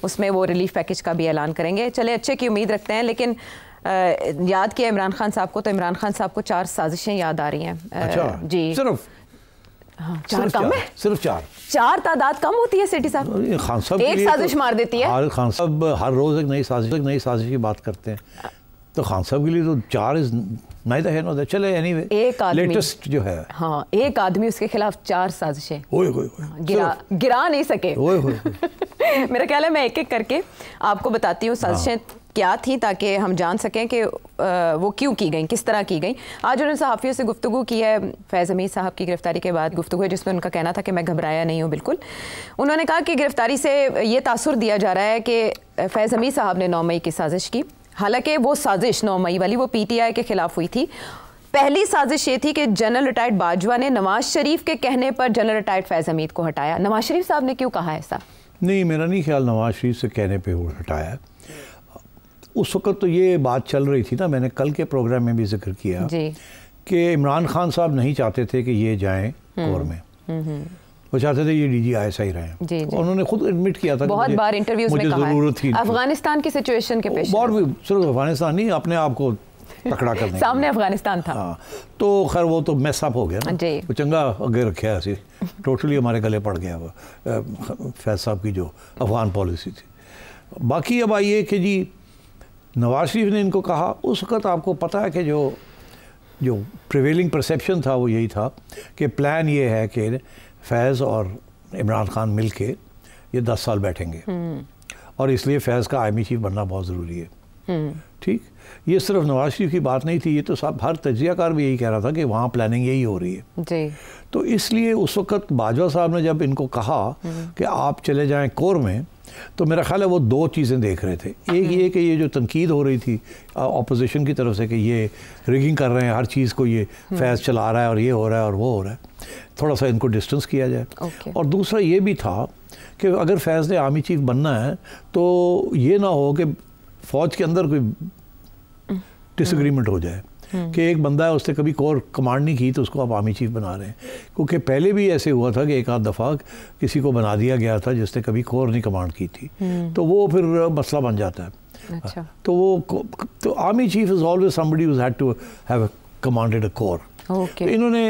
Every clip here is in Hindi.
उसमें वो रिलीफ पैकेज का भी ऐलान करेंगे। चले अच्छे की उम्मीद रखते हैं, लेकिन याद किया इमरान खान साहब को, तो इमरान खान साहब को 4 साजिशें याद आ रही हैं। अच्छा, जी सिर्फ हाँ, 4 कम है, सिर्फ 4 तादाद कम होती है सेठी साहब। खान साहब एक साजिश मार देती है। खान साहब हर रोज एक नई साजिश की बात करते हैं, तो खान साहब के लिए तो 4 इज नहीं है ना। चले एनीवे, एक आदमी लेटेस्ट जो है, हाँ, एक आदमी उसके खिलाफ 4 साजिशें गिरा नहीं सके। मेरा ख्याल है मैं एक एक करके आपको बताती हूँ साजिशें क्या थी, ताकि हम जान सकें कि वो क्यों की गई, किस तरह की गई। आज उन्होंने सहाफ़ियों से गुफ्तगू की है फैज़ हमीद साहब की गिरफ्तारी के बाद गुफ्तगू है, जिसमें उनका कहना था कि मैं घबराया नहीं हूँ बिल्कुल। उन्होंने कहा कि गिरफ्तारी से ये तासुर दिया जा रहा है कि फैज़ हमीद साहब ने 9 मई की साजिश की, हालांकि वो साजिश 9 मई वाली वो PTI के खिलाफ हुई थी। पहली साजिश ये थी कि जनरल रिटायर्ड बाजवा ने नवाज शरीफ के कहने पर जनरल रिटायर्ड फैज़ हमीद को हटाया। नवाज शरीफ साहब ने क्यों कहा ऐसा? नहीं, मेरा नहीं ख्याल नवाज शरीफ से कहने पर वो हटाया। उस वक्त तो ये बात चल रही थी ना, मैंने कल के प्रोग्राम में भी जिक्र किया कि इमरान खान साहब नहीं चाहते थे कि ये जाएं कोर में, वो चाहते थे ये DG ISI रहें। उन्होंने खुद एडमिट किया था, बहुत बार इंटरव्यूज में कहा है, अफगानिस्तान की सिचुएशन के पेश सिर्फ अफगानिस्तान नहीं, अपने आप को तकड़ा करने सामने अफगानिस्तान था। हाँ, तो खैर वो तो मैस अप हो गया ना, वो चंगा अगे रखे ऐसे टोटली हमारे गले पड़ गया वो फैज साहब की जो अफगान पॉलिसी थी। बाकी अब आइए कि जी नवाज शरीफ ने इनको कहा, उस वक़्त आपको पता है कि जो प्रिवेलिंग परसेप्शन था वो यही था कि प्लान ये है कि फैज़ और इमरान खान मिल के ये 10 साल बैठेंगे और इसलिए फैज़ का आर्मी चीफ बनना बहुत ज़रूरी है। ठीक, ये सिर्फ नवाज शरीफ की बात नहीं थी, ये तो सब हर तजियाकार भी यही कह रहा था कि वहाँ प्लानिंग यही हो रही है जी। तो इसलिए उस वक़्त बाजवा साहब ने जब इनको कहा कि आप चले जाएँ कोर में, तो मेरा ख्याल है वो 2 चीज़ें देख रहे थे। एक ये कि ये जो तनकीद हो रही थी ऑपोजिशन की तरफ से कि ये रिगिंग कर रहे हैं, हर चीज़ को ये फैज़ चला रहा है और ये हो रहा है और वो हो रहा है, थोड़ा सा इनको डिस्टेंस किया जाए। और दूसरा ये भी था कि अगर फैज़ ने आर्मी चीफ बनना है तो ये ना हो कि फ़ौज के अंदर कोई डिसएग्रीमेंट हो जाए कि एक बंदा है उसने कभी कोर कमांड नहीं की तो उसको आप आर्मी चीफ बना रहे हैं, क्योंकि पहले भी ऐसे हुआ था कि एक आध दफ़ा किसी को बना दिया गया था जिसने कभी कोर नहीं कमांड की थी, तो वो फिर मसला बन जाता है। अच्छा। तो वो तो army chief is always somebody who had to have commanded a corps. इन्होंने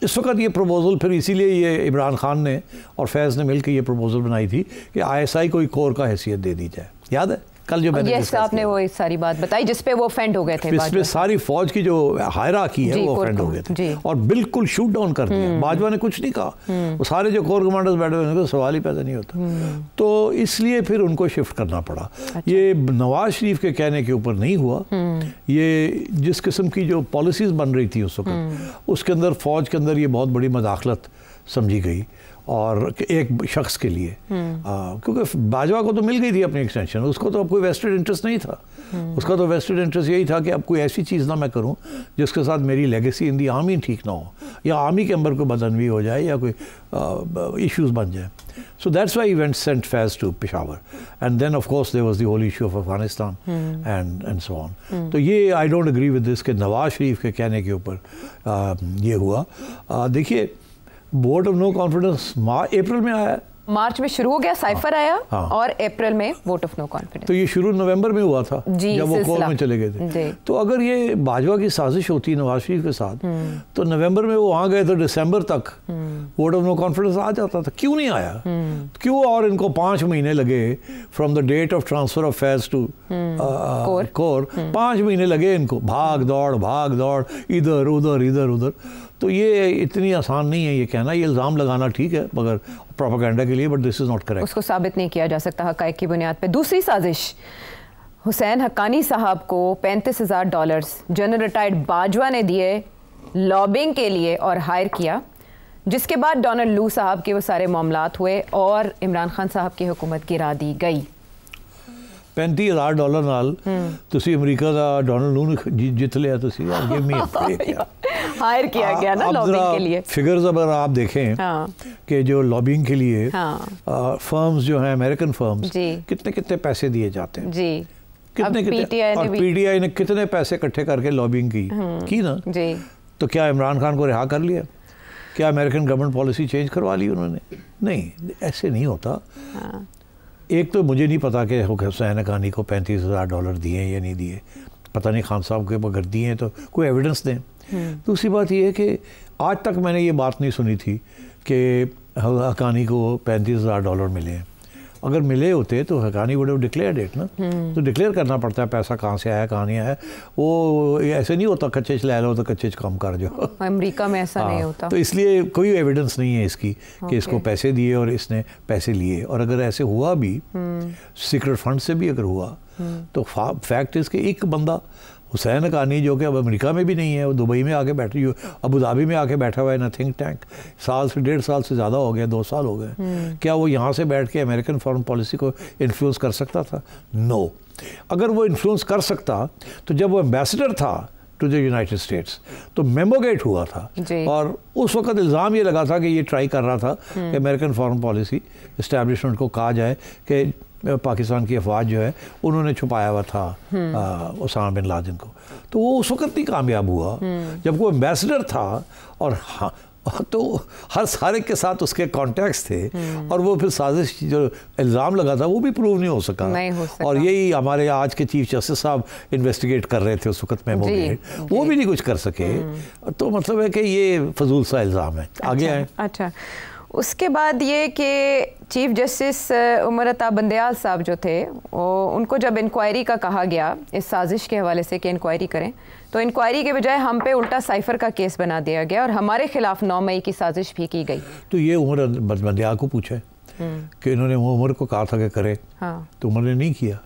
इस वक्त ये प्रपोजल, फिर इसीलिए ये इमरान खान ने और फैज़ ने मिलकर ये प्रपोजल बनाई थी कि ISI को कोर का हैसियत दे दी जाए। याद है कल जो मैंने आपने वो सारी बात बताई जिस पे वो फेंड हो गए थे, इसमें सारी फौज की जो हायरार्की है वो फेंड हो गए थे और बिल्कुल शूट डाउन कर दिया। बाजवा ने कुछ नहीं कहा, वो सारे जो कोर कमांडर्स बैठे हुए उनको सवाल ही पैदा नहीं होता, तो इसलिए फिर उनको शिफ्ट करना पड़ा। ये नवाज शरीफ के कहने के ऊपर नहीं हुआ, ये जिस किस्म की जो पॉलिसीज बन रही थी उस वक्त, उसके अंदर फौज के अंदर ये बहुत बड़ी मदाखलत समझी गई और एक शख्स के लिए, क्योंकि बाजवा को तो मिल गई थी अपनी एक्सटेंशन, उसको तो अब कोई वेस्टेड इंटरेस्ट नहीं था। उसका तो वेस्टेड इंटरेस्ट यही था कि अब कोई ऐसी चीज़ ना मैं करूं जिसके साथ मेरी लेगेसी इन दी आर्मी ठीक ना हो या आर्मी के अंदर कोई बदनवी हो जाए या कोई इश्यूज बन जाए। So that's why he went sent Faiz to Peshawar and then of course there was the whole issue of Afghanistan and so on. तो ये I don't agree with this कि नवाज शरीफ के कहने के ऊपर ये हुआ। देखिए, वोट ऑफ नो कॉन्फिडेंस अप्रैल में आया, मार्च में शुरू हो गया, साइफर आया और अप्रैल में वोट ऑफ नो कॉन्फिडेंस। तो ये शुरू नवंबर में हुआ था जब वो कोर में चले गए थे। तो अगर ये बाजवा की साजिश होती नवाज शरीफ के साथ तो नवंबर में वो वहाँ गए तो दिसंबर तक वोट ऑफ नो कॉन्फिडेंस आ जाता था। क्यों नहीं आया? क्यों? और इनको 5 महीने लगे from the date of transfer of Faiz to corps, 5 महीने लगे इनको, भाग दौड़ इधर उधर। तो ये इतनी आसान नहीं है ये कहना, ये इल्ज़ाम लगाना ठीक है मगर प्रोपेगेंडा के लिए, but this is not correct. उसको साबित नहीं किया जा सकता हक़ाइक़ की बुनियाद पे। दूसरी साजिश, हुसैन हक्कानी साहब को $35,000 जनरल रिटायर्ड बाजवा ने दिए लॉबिंग के लिए और हायर किया, जिसके बाद डोनाल्ड लू साहब के वो सारे मामलात हुए और इमरान खान साहब की हुकूमत गिरा दी गई। $35,000 नाल तुसी अमेरिका का डोनाल्ड लू ने जित लिया, तुसी हायर किया गया ना लॉबिंग के लिए। फिगर्स अगर आप देखें कि जो लॉबिंग के लिए फर्म्स जो हैं, अमेरिकन फर्म्स, कितने पैसे दिए जाते हैं जी, और PTI ने कितने पैसे इकट्ठे करके लॉबिंग की ना जी। तो क्या इमरान खान को रिहा कर लिया? क्या अमेरिकन गवर्नमेंट पॉलिसी चेंज करवा ली उन्होंने? नहीं, ऐसे नहीं होता। एक तो मुझे नहीं पता कि हुसैन हक्कानी को $35,000 दिए या नहीं दिए, पता नहीं खान साहब के अगर दिए हैं तो कोई एविडेंस दें। दूसरी बात ये है कि आज तक मैंने ये बात नहीं सुनी थी कि हक्कानी को $35,000 मिले हैं। अगर मिले होते तो Haqqani would have declared it ना। तो डिक्लेयर करना पड़ता है पैसा कहाँ से आया कहाँ नहीं आया। वो ऐसे नहीं होता कच्चे ले लो तो कच्चे कम कर जो। अमेरिका में ऐसा नहीं होता, तो इसलिए कोई एविडेंस नहीं है इसकी कि इसको पैसे दिए और इसने पैसे लिए। और अगर ऐसे हुआ भी सीक्रेट फंड से भी अगर हुआ तो फैक्ट इज कि एक बंदा हुसैन हक्कानी जो कि अब अमेरिका में भी नहीं है, वो दुबई में आके बैठी, अबू धाबी में आके बैठा हुआ है ना थिंक टैंक, 1.5 साल से ज़्यादा हो गया, 2 साल हो गए। क्या वो यहाँ से बैठ के अमेरिकन फॉरेन पॉलिसी को इन्फ्लुएंस कर सकता था? नो। अगर वो इन्फ्लुएंस कर सकता तो जब वो एम्बेसडर था टू द यूनाइटेड स्टेट्स तो मेमोगेट हुआ था और उस वक्त इल्ज़ाम ये लगा था कि ये ट्राई कर रहा था कि अमेरिकन फॉरेन पॉलिसी इस्टेब्लिशमेंट को कहा जाए कि पाकिस्तान की अफवाज जो है उन्होंने छुपाया हुआ था उसामा बिन लादेन को। तो वो उस वक्त नहीं कामयाब हुआ जब वो एम्बेसडर था और तो हर सारे के साथ उसके कॉन्टैक्ट्स थे और वो फिर साजिश जो इल्ज़ाम लगा था वो भी प्रूव नहीं हो सका। और यही हमारे आज के चीफ जस्टिस साहब इन्वेस्टिगेट कर रहे थे उस वक्त मेमोगेट, वो भी नहीं कुछ कर सके। तो मतलब है कि ये फजूल सा इल्ज़ाम है। आगे आए। अच्छा, उसके बाद ये कि चीफ जस्टिस उमर अता बंदयाल साहब जो थे उनको जब इंक्वायरी का कहा गया इस साजिश के हवाले से कि इंक्वायरी करें, तो इंक्वायरी के बजाय हम पे उल्टा साइफर का केस बना दिया गया और हमारे खिलाफ 9 मई की साजिश भी की गई। तो ये उमर बंदयाल को पूछे कि इन्होंने उमर को कहा था कि करे, तो उमर ने नहीं किया,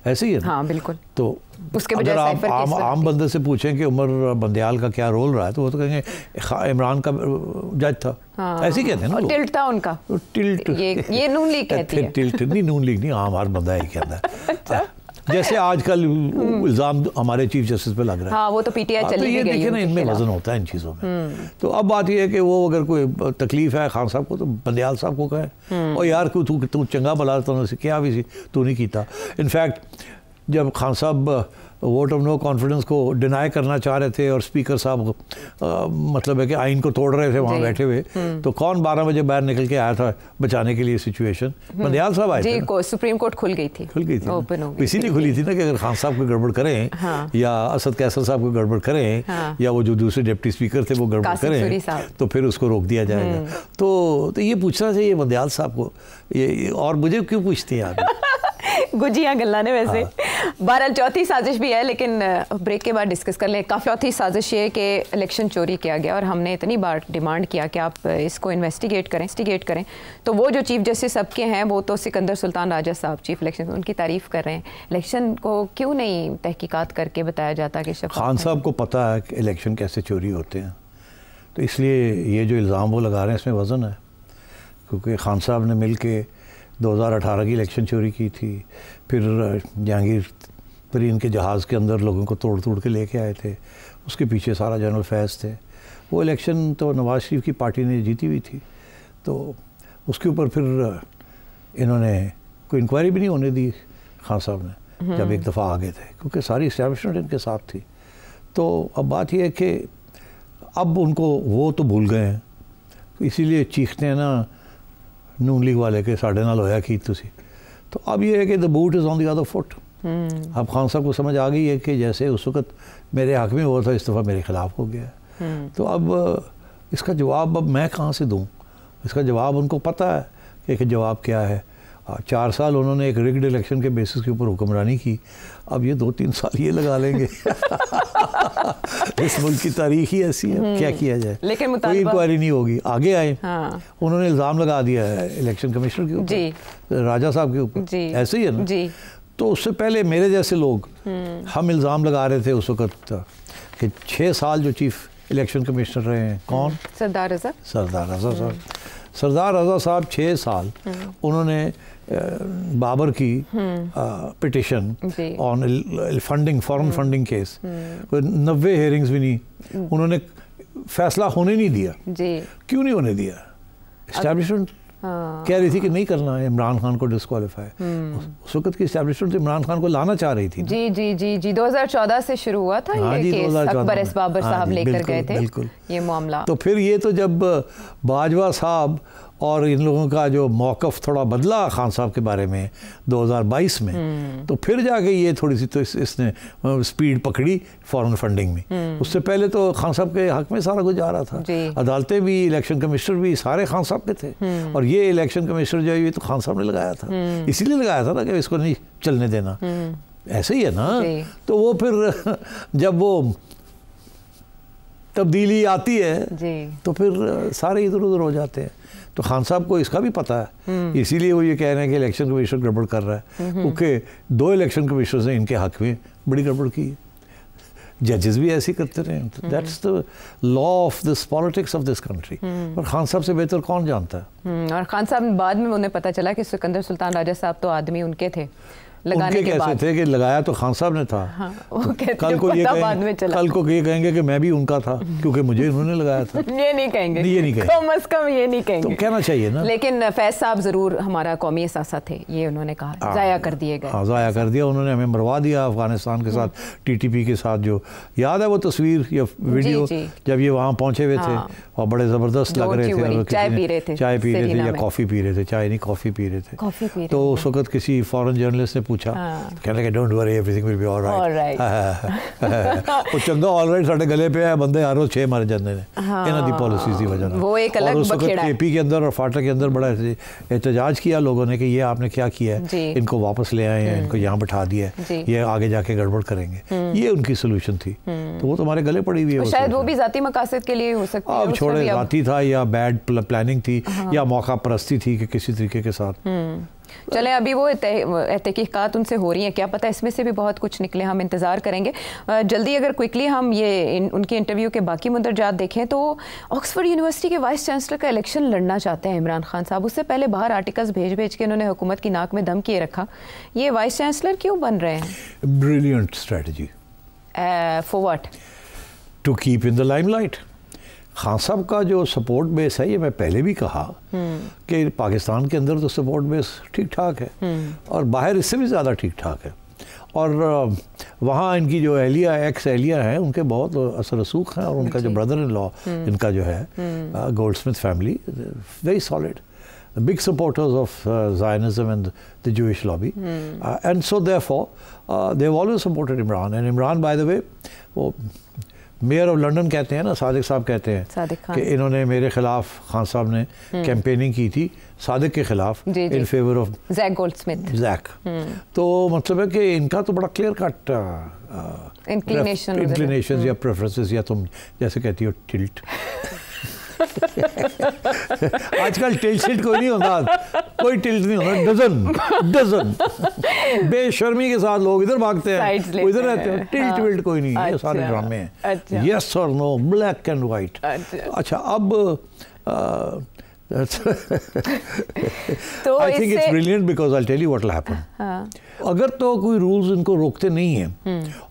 ऐसे ही है ना? हाँ बिल्कुल। तो उसके अगर आप आम बंदे से पूछें कि उमर बंदयाल का क्या रोल रहा है तो वो तो कहेंगे इमरान का जज था। ऐसे ही कहते हैं ना, टिल्ट था उनका, टिल्ट ये नून लीग कहती है। टिल्ट नहीं, नून लीग नहीं, आम हर बंदा ही कहता है। जैसे आजकल इल्ज़ाम हमारे चीफ जस्टिस पे लग रहा है। हाँ, वो तो पीटीआई चली तो ये गई देखिए ना, इनमें वजन होता है इन चीज़ों में। तो अब बात ये है कि वो अगर कोई तकलीफ है खान साहब को तो बंदयाल साहब को कहे और यार तू चंगा भला तो क्या भी तू नहीं कीता। इनफैक्ट जब खान साहब वोट ऑफ नो कॉन्फिडेंस को डिनाई करना चाह रहे थे और स्पीकर साहब मतलब है कि आइन को तोड़ रहे थे वहाँ बैठे हुए, तो कौन 12 बजे बाहर निकल के आया था बचाने के लिए सिचुएशन? बंदयाल साहब आए थे। सुप्रीम कोर्ट खुल गई थी इसीलिए खुली थी ना कि अगर खान साहब को गड़बड़ करें या असद कैसर साहब को गड़बड़ करें या वो जो दूसरे डिप्टी स्पीकर थे वो गड़बड़ करें तो फिर उसको रोक दिया जाएगा। तो ये पूछना चाहिए बंदयाल साहब को, ये और मुझे क्यों पूछते हैं आप? गुजियाँ गल्ला ने वैसे। बहरहाल चौथी साजिश भी है, लेकिन ब्रेक के बाद डिस्कस कर लें। चौथी साजिश ये कि इलेक्शन चोरी किया गया और हमने इतनी बार डिमांड किया कि आप इसको इन्वेस्टिगेट करें। तो वो जो चीफ जस्टिस सबके हैं वो तो सिकंदर सुल्तान राजा साहब चीफ इलेक्शन, उनकी तारीफ़ कर रहे हैं। इलेक्शन को क्यों नहीं तहकीकात करके बताया जाता कि खान साहब को पता है कि इलेक्शन कैसे चोरी होते हैं, तो इसलिए ये जो इल्ज़ाम वो लगा रहे हैं इसमें वज़न है। क्योंकि खान साहब ने मिल के 2018 की इलेक्शन चोरी की थी, फिर जहांगीर तरीन के जहाज़ के अंदर लोगों को तोड़ के लेके आए थे, उसके पीछे सारा जनरल फैज़ थे। वो इलेक्शन तो नवाज़ शरीफ की पार्टी ने जीती हुई थी, तो उसके ऊपर फिर इन्होंने कोई इंक्वायरी भी नहीं होने दी खान साहब ने जब एक दफ़ा आ गए थे, क्योंकि सारी इस्टेब्लिशमेंट इनके साथ थी। तो अब बात यह है कि अब उनको वो तो भूल गए हैं, इसीलिए चीखते हैं ना नून लीग वाले के साढ़े नाल होया की तुसी। तो अब ये है कि the boot is on the other foot. अब खान साहब को समझ आ गई है कि जैसे उस वक्त मेरे हक में हुआ था इस दफ़ा मेरे ख़िलाफ़ हो गया। तो अब इसका जवाब अब मैं कहाँ से दूँ? इसका जवाब उनको पता है कि जवाब क्या है। 4 साल उन्होंने एक रिग्ड इलेक्शन के बेसिस के ऊपर हुक्मरानी की, अब ये 2-3 साल ये लगा लेंगे। इस मुल्क की तारीख ही ऐसी है, क्या किया जाए। लेकिन कोई इंक्वायरी नहीं होगी। आगे आए, उन्होंने इल्ज़ाम लगा दिया है इलेक्शन कमिश्नर के ऊपर, राजा साहब के ऊपर, ऐसे ही है ना। तो उससे पहले मेरे जैसे लोग हम इल्ज़ाम लगा रहे थे उस वक्त कि 6 साल जो चीफ इलेक्शन कमिश्नर रहे हैं, कौन? सरदार रज़ा साहब। सरदार रज़ा साहब 6 साल उन्होंने बाबर की petition on funding, foreign funding case, 90 hearings भी नहीं, उन्होंने फैसला होने नहीं दिया। क्यों नहीं होने दिया? एस्टैब्लिशमेंट कह रही थी कि नहीं करना है इमरान खान को डिस्क्वालीफाई। उस वक्त की एस्टैब्लिशमेंट इमरान खान को लाना चाह रही थी। जी 2014 से शुरू हुआ था ये केस, अकबर बाबर साहब लेकर गए थे ये मामला। तो फिर ये तो जब बाजवा साहब और इन लोगों का जो मौक़िफ़ थोड़ा बदला खान साहब के बारे में 2022 में, तो फिर जाके ये थोड़ी सी तो इसने स्पीड पकड़ी फॉरेन फंडिंग में। उससे पहले तो खान साहब के हक में सारा कुछ जा रहा था, अदालतें भी, इलेक्शन कमिश्नर भी सारे खान साहब के थे। और ये इलेक्शन कमिश्नर जो है ये तो खान साहब ने लगाया था, इसीलिए लगाया था ना कि इसको नहीं चलने देना। ऐसे ही है ना। तो वो फिर जब वो तब्दीली आती है तो फिर सारे इधर उधर हो जाते हैं। तो खान साहब को इसका भी पता है, इसीलिए वो ये कह रहे हैं कि इलेक्शन कमीशन गड़बड़ कर रहा है, क्योंकि 2 इलेक्शन कमीशन ने इनके हक में बड़ी गड़बड़ की है। जजेस भी ऐसे करते रहे। That's the law of this politics of this country. और खान साहब से बेहतर कौन जानता है। और खान साहब बाद में उन्हें पता चला कि सिकंदर सुल्तान राजा साहब तो आदमी उनके थे लगाने के बाद। थे कि लगाया तो खान साहब ने था। हाँ, कल को ये कहेंगे कि मैं भी उनका था क्योंकि मुझे इन्होंने लगाया था। ये नहीं कहेंगे, ये नहीं कहेंगे, कम से कम ये नहीं कहेंगे। तो कहना चाहिए ना। लेकिन फैज साहब जरूर हमारा कौमी एहसास थे, ये उन्होंने कहा, जाया कर दिए गए। हाँ, जाया कर दिया उन्होंने, हमें मरवा दिया अफगानिस्तान के साथ, टीटीपी के साथ। जो याद है वो तस्वीर या वीडियो जब ये वहाँ पहुँचे हुए थे और बड़े ज़बरदस्त लग रहे थे, चाय पी रहे थे या कॉफ़ी पी रहे थे, चाय नहीं कॉफ़ी पी रहे थे। तो उस वक्त किसी फॉरेन जर्नलिस्ट ने पूछा, like, don't worry, everything will be all right. वो चंगा ऑल राइट साढ़े गले पे है, बंदे हर रोज 6 मर जाते हैं इन्हां दी पॉलिसीज की वजह से। वो एक अलग बखेड़ा है। केपी के अंदर और फाटा के अंदर बड़ा एहतजाज किया लोगों ने कि ये आपने क्या किया है, इनको वापस ले आए हैं, इनको यहाँ बैठा दिया है, ये आगे जाके गड़बड़ करेंगे। ये उनकी सोल्यूशन थी। तो वो तुम्हारे गले पड़ी हुई है। शायद वो भी जाती मकासद के लिए हो सकती है। अब छोड़े, जाती था या बैड प्लानिंग थी या मौका परस्ती थी कि किसी तरीके के साथ। चले, अभी वो तहकीकात उनसे हो रही हैं, क्या पता इसमें से भी बहुत कुछ निकले, हम इंतज़ार करेंगे। जल्दी अगर क्विकली हम ये उनके इंटरव्यू के बाकी मुंदरजात देखें तो ऑक्सफोर्ड यूनिवर्सिटी के वाइस चांसलर का इलेक्शन लड़ना चाहते हैं इमरान खान साहब। उससे पहले बाहर आर्टिकल्स भेज के उन्होंने हुकूमत की नाक में दम किए रखा। ये वाइस चांसलर क्यों बन रहे हैं? Brilliant strategy. For what? To keep in the limelight. Khan साहब का जो सपोर्ट बेस है, ये मैं पहले भी कहा कि पाकिस्तान के अंदर तो सपोर्ट बेस ठीक ठाक है और बाहर इससे भी ज़्यादा ठीक ठाक है। और वहाँ इनकी जो एहलिया, एक्स एहलिया हैं, उनके बहुत असर रसूख हैं। और उनका जो ब्रदर इन लॉ इनका जो है Goldsmith family, very solid, big supporters of Zionism and the Jewish lobby. And so therefore they've always supported Imran. And Imran, by the way, वो मेयर ऑफ लंदन कहते हैं ना, सादिक साहब कहते हैं कि इन्होंने मेरे खिलाफ, खान साहब ने कैंपेनिंग की थी सादिक के खिलाफ in favour of Jack Goldsmith. Jack. तो मतलब है कि इनका तो बड़ा क्लियर कट इंक्लिनेशन या प्रेफरेंसेस, या तुम जैसे कहती हो टिल्ट। आजकल टिल्ट शिल्ट कोई नहीं होता, कोई टिल्ट नहीं होता। डजन बेशर्मी के साथ लोग इधर भागते हैं, इधर रहते हैं। टिल्ट विल्ट कोई नहीं है, सारे ड्रामे हैं। यस और नो, ब्लैक एंड वाइट। अच्छा, अब तो I think it's brilliant because I tell you what will happen. अगर तो कोई रूल्स इनको रोकते नहीं हैं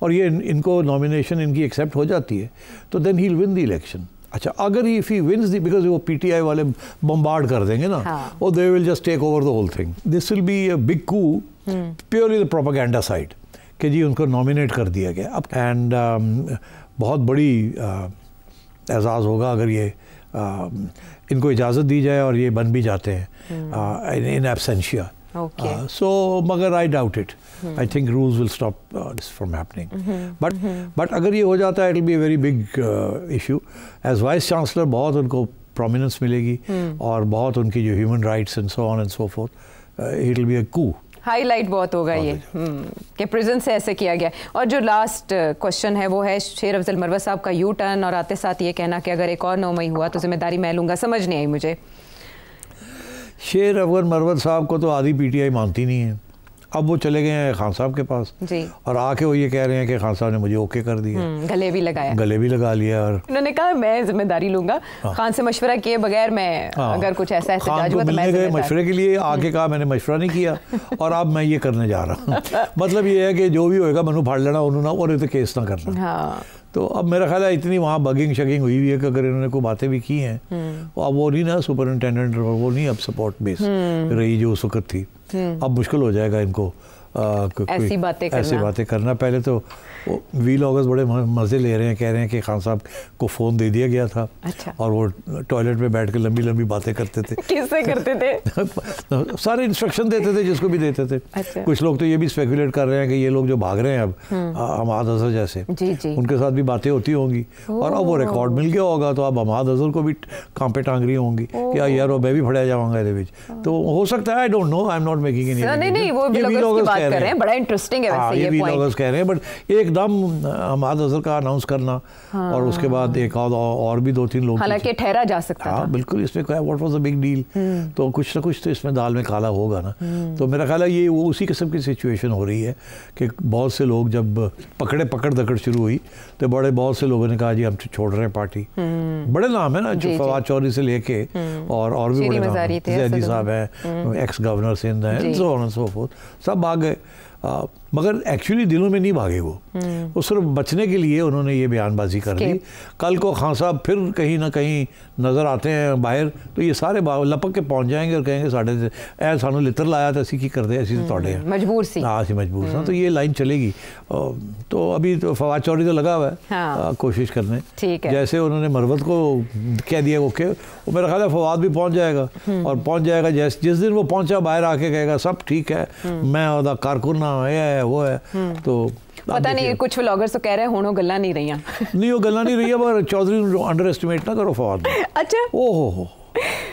और ये इनको नॉमिनेशन इनकी एक्सेप्ट हो जाती है, तो then he will win the election. अच्छा, अगर if he wins the, because वो पीटीआई वाले बम्बार्ड कर देंगे ना, और they will just take over the whole thing. This will be a big coup, purely the propaganda side, कि जी उनको नॉमिनेट कर दिया गया। अब एंड बहुत बड़ी एजाज़ होगा अगर ये इनको इजाज़त दी जाए और ये बन भी जाते हैं इन एब्सेंशिया। So, मगर I doubt it. I think rules will stop this from happening. But अगर ये हो जाता है, it will be a very big issue. As Vice Chancellor बहुत उनको prominence मिलेगी और बहुत उनकी जो human rights and so on and so forth, it will be a coup. Highlight बहुत होगा ये कि प्रिजन से ऐसे किया गया। और जो लास्ट क्वेश्चन है वो है शेर अफजल मरवत साहब का यू टर्न और आते साथ ये कहना कि अगर एक और 9 मई हुआ तो जिम्मेदारी मैं लूँगा। समझ नहीं आई मुझे। शेर अफजल मरवत साहब को तो आधी पीटीआई मानती नहीं है। अब वो चले गए हैं खान साहब के पास जी, और आके वो ये कह रहे हैं कि खान साहब ने मुझे ओके कर दिया, गले भी लगाया, गले भी लगा लिया। और उन्होंने कहा मैं जिम्मेदारी लूंगा। खान से मशवरा किए बगैर मैं अगर कुछ ऐसा एहतजाज हुआ तो मैं गए मशवरे के लिए, आके कहा मैंने मशवरा नहीं किया और अब मैं ये करने जा रहा हूँ। मतलब ये है कि जो भी होएगा मैनू फाड़ लेना, उन्होंने और तो केस ना करना। तो अब मेरा ख्याल है इतनी वहाँ बगिंग शगिंग हुई हुई है कि अगर इन्होंने कोई बातें भी की हैं, अब वो नहीं ना सुपरिंटेंडेंट, वो नहीं अब सपोर्ट बेस रही जो उस वक्त थी। अब मुश्किल हो जाएगा इनको ऐसी बातें करना। पहले तो वीलॉगर्स बड़े मज़े ले रहे हैं, कह रहे हैं कि खान साहब को फ़ोन दे दिया गया था। अच्छा। और वो टॉयलेट में बैठ के लंबी लंबी बातें करते थे। किससे करते थे? सारे इंस्ट्रक्शन देते थे जिसको भी देते थे। अच्छा। कुछ लोग तो ये भी स्पेकुलेट कर रहे हैं कि ये लोग जो भाग रहे हैं अब हमाद अजहर जैसे, उनके साथ भी बातें होती होंगी और अब वो रिकॉर्ड मिल गया होगा, तो अब हमाद अजहर को भी कांपे टांग रही होंगी कि यार मैं भी फड़िया जाऊंगा ਇਹਦੇ ਵਿੱਚ। तो हो सकता है, I don't know, I am not making any. नहीं, वो व्लॉगर्स की बात कर रहे हैं, बड़ा इंटरेस्टिंग है वैसे ये पॉइंट। व्लॉगर्स कह रहे हैं, बट एकदम हमाद अजहर का अनाउंस करना और उसके बाद एक और भी 2-3 लोग, हालांकि ठहरा जा सकता था। बिल्कुल, इसमें क्या, what was the big deal? तो कुछ ना कुछ तो इसमें दाल में काला होगा ना। तो मेरा ख्याल है ये वो उसी किस्म की सिचुएशन हो रही है कि बहुत से लोग जब पकड़ दकड़ शुरू हुई तो बहुत से लोगों ने कहा जी हम छोड़ रहे हैं पार्टी। बड़े नाम है ना, फवाद चौधरी से लेके और भी बड़े नाम, जैदी साहब हैं, एक्स गवर्नर सिंध हैं, so on and so fourth, सब भाग गए। मगर एक्चुअली दिलों में नहीं भागे वो सिर्फ बचने के लिए उन्होंने ये बयानबाजी कर दी। कल को खान साहब फिर कहीं ना कहीं नज़र आते हैं बाहर, तो ये सारे लपक के पहुंच जाएंगे और कहेंगे साढ़े ऐ सानू लित्र लाया तो असी की करते, असी तो तोड़े हैं मजबूर सी। हाँ, असी मजबूर सा। तो ये लाइन चलेगी। तो अभी तो फवाद चौधरी तो लगा हुआ है कोशिश करने, जैसे उन्होंने मरवत को कह दिया ओके, वो मेरा ख्याल है फवाद भी पहुँच जाएगा और पहुँच जाएगा जिस दिन वो पहुँचा बाहर आके कहेगा सब ठीक है, मैं और कारकुन है वो है। तो पता नहीं, कुछ व्लॉगर्स तो कह रहे हैं हुण गल्लां नहीं रही नहीं, वो गल्लां नहीं रही है, पर चौधरी अंडर एस्टिमेट ना करो फवाद। अच्छा। ओहो,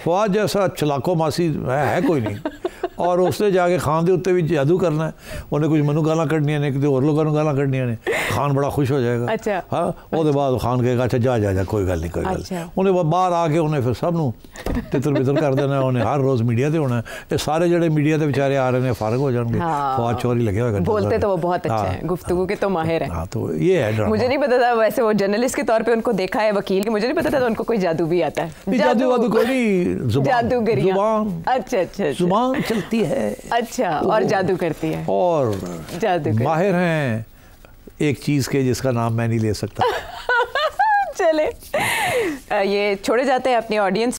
फवाद जैसा चलाको मासी है कोई नहीं। और उसने जाके खान के उत्ते भी जादू करना है, उन्हें कुछ मैनू गालां कढ़नियां ने, किसी होर लोगों गालां कढ़नियां ने, खान बड़ा खुश हो जाएगा। अच्छा। हाँ, उसके बाद खान कहेगा अच्छा जा कोई गल नहीं, कोई गल नहीं। उन्हें बाहर आके उन्हें फिर सब नूं तितर बितर कर देना, उन्हें हर रोज़ मीडिया ते होना। ये सारे जड़े मीडिया के बेचारे आ रहे हैं फारग हो जाएंगे। फवाद चौधरी लगे हुए, बोलते तो वो बहुत अच्छा है, गुफ्तगू के तो माहिर है। हाँ, तो ये है। मुझे नहीं पता था वैसे, वो जर्नलिस्ट के तौर पे उनको देखा है, वकील की, मुझे नहीं पता था उनको कोई जादू भी आता है। जादू वादू कोई नहीं, जुबान। अच्छा, जुबान चलती है। अच्छा, और जादू करती है, और जादू माहिर हैं एक चीज़ के जिसका नाम मैं नहीं ले सकता। चले ये छोड़े जाते हैं अपनी ऑडियंस